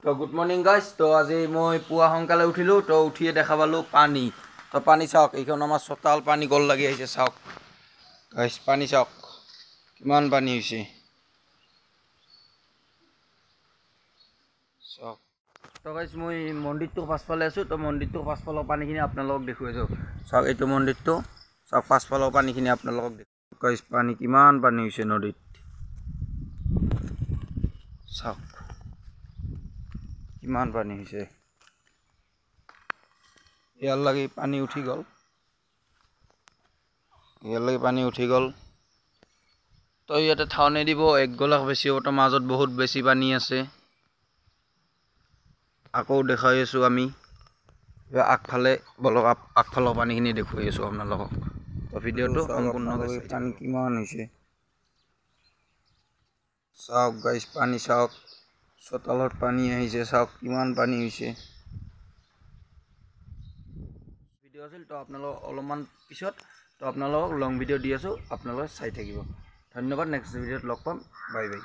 তো good morning guys. তো আজি মই পুৱা সোনকালে উঠিলোঁ। তো উঠিয়ে দেখা পালোঁ পানী। তো পানী চাওক, এইখন আমাৰ চোতাল, পানী গল লাগি আহিছে। চাওক গাইজ, পানী চাওক কিমান পানী হৈছে। চাওক। তো গাইজ মই মন্দিৰটোৰ পাছফালে আছোঁ। তো মন্দিৰটোৰ পাছফালৰ পানীখিনি আপোনালোকক দেখুৱাইছোঁ। চাওক, এইটো মন্দিৰটো চাওক, পাছফালৰ পানীখিনি আপোনালোকক দেখুৱাইছোঁ। গাইজ, পানী কিমান পানী হৈছে নদীত চাওক, কিমান পানী হৈছে। ইয়াৰলৈকে পানী উঠি গ'ল, তো ইয়াতে ঠাৱনি দিব 1 গলাখ বেছি হ'ব। তো মাজত বহুত বেছি পানী আছে। আকৌ দেখাই আছোঁ আমি আগফালে, বলক আগফালৰ পানীখিনি দেখুৱাই আছোঁ আপোনালোকক। তো ভিডিঅ'টো সম্পূৰ্ণকৈ চাই পানী কিমান হৈছে চাওক গাইজ, পানী চাওক, চোতালত পানী আহিছে। চাওক কিমান পানী হৈছে। ভিডিঅ' আছিল তো আপোনালোকক অলপমান পিছত তো আপোনালোকক লং ভিডিঅ' দি আছোঁ, আপোনালোকে চাই থাকিব। ধন্যবাদ। নেক্সট ভিডিঅ'ত লগ পাম। Bye bye.